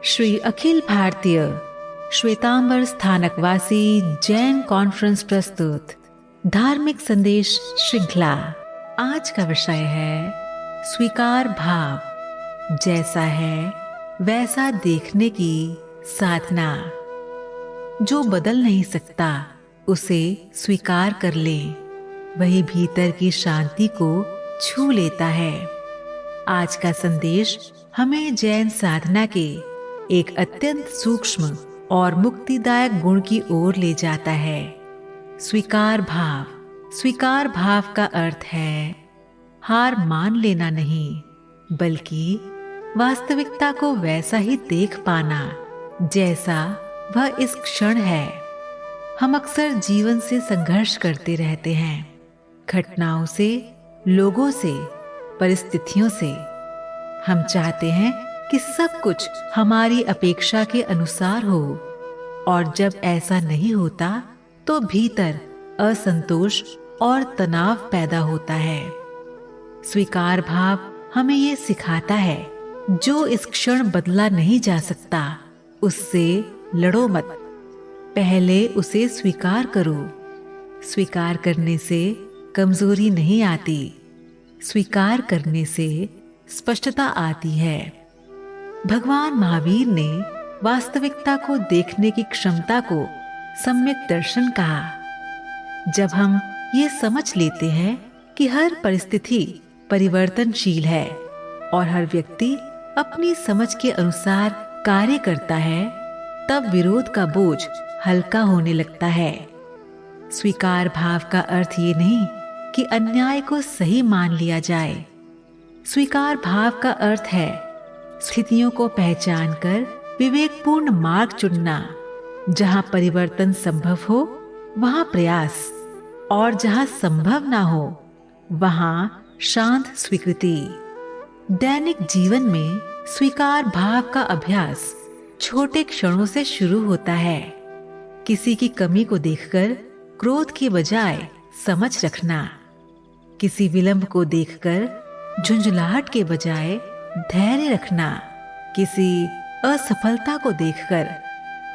Shri Akhil Bharatiya Shvetambar Sthanakvasi Jain conference प्रस्तुत धार्मिक संदेश श्रृंखला। आज का विषय है स्वीकार भाव, जैसा है वैसा देखने की साधना। जो बदल नहीं सकता उसे स्वीकार कर ले, वही भीतर की शांति को छू लेता है। आज का संदेश हमें जैन साधना के एक अत्यंत सूक्ष्म और मुक्तिदायक गुण की ओर ले जाता है, स्वीकार भाव। स्वीकार भाव का अर्थ है हार मान लेना नहीं, बल्कि वास्तविकता को वैसा ही देख पाना जैसा वह इस क्षण है। हम अक्सर जीवन से संघर्ष करते रहते हैं, घटनाओं से, लोगों से, परिस्थितियों से। हम चाहते हैं कि सब कुछ हमारी अपेक्षा के अनुसार हो, और जब ऐसा नहीं होता तो भीतर असंतोष और तनाव पैदा होता है। स्वीकार भाव हमें ये सिखाता है, जो इस क्षण बदला नहीं जा सकता उससे लड़ो मत, पहले उसे स्वीकार करो। स्वीकार करने से कमजोरी नहीं आती, स्वीकार करने से स्पष्टता आती है। भगवान महावीर ने वास्तविकता को देखने की क्षमता को सम्यक दर्शन कहा। जब हम ये समझ लेते हैं कि हर परिस्थिति परिवर्तनशील है और हर व्यक्ति अपनी समझ के अनुसार कार्य करता है, तब विरोध का बोझ हल्का होने लगता है। स्वीकार भाव का अर्थ ये नहीं कि अन्याय को सही मान लिया जाए। स्वीकार भाव का अर्थ है स्थितियों को पहचान कर विवेकपूर्ण मार्ग चुनना। जहां परिवर्तन संभव हो वहां प्रयास, और जहां संभव ना हो वहां शांत स्वीकृति। दैनिक जीवन में स्वीकार भाव का अभ्यास छोटे क्षणों से शुरू होता है। किसी की कमी को देखकर क्रोध के बजाय समझ रखना, किसी विलंब को देखकर झुंझलाहट के बजाय धैर्य रखना, किसी असफलता को देखकर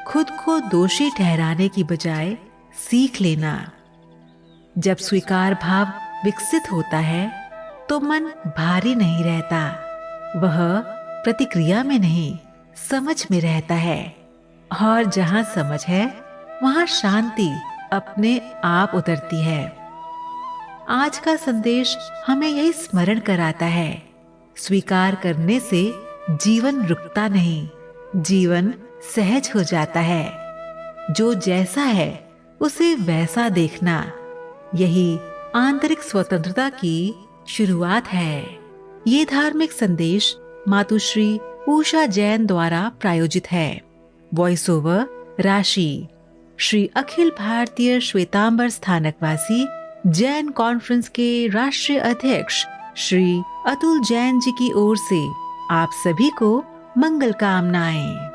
खुद को दोषी ठहराने की बजाय सीख लेना। जब स्वीकार भाव विकसित होता है तो मन भारी नहीं रहता, वह प्रतिक्रिया में नहीं समझ में रहता है, और जहां समझ है वहां शांति अपने आप उतरती है। आज का संदेश हमें यही स्मरण कराता है, स्वीकार करने से जीवन रुकता नहीं, जीवन सहज हो जाता है। जो जैसा है उसे वैसा देखना, यही आंतरिक स्वतंत्रता की शुरुआत है। ये धार्मिक संदेश मातुश्री उषा जैन द्वारा प्रायोजित है। वॉइस ओवर राशि श्री अखिल भारतीय श्वेतांबर स्थानकवासी जैन कॉन्फ्रेंस के राष्ट्रीय अध्यक्ष श्री अतुल जैन जी की ओर से आप सभी को मंगल कामनाएं।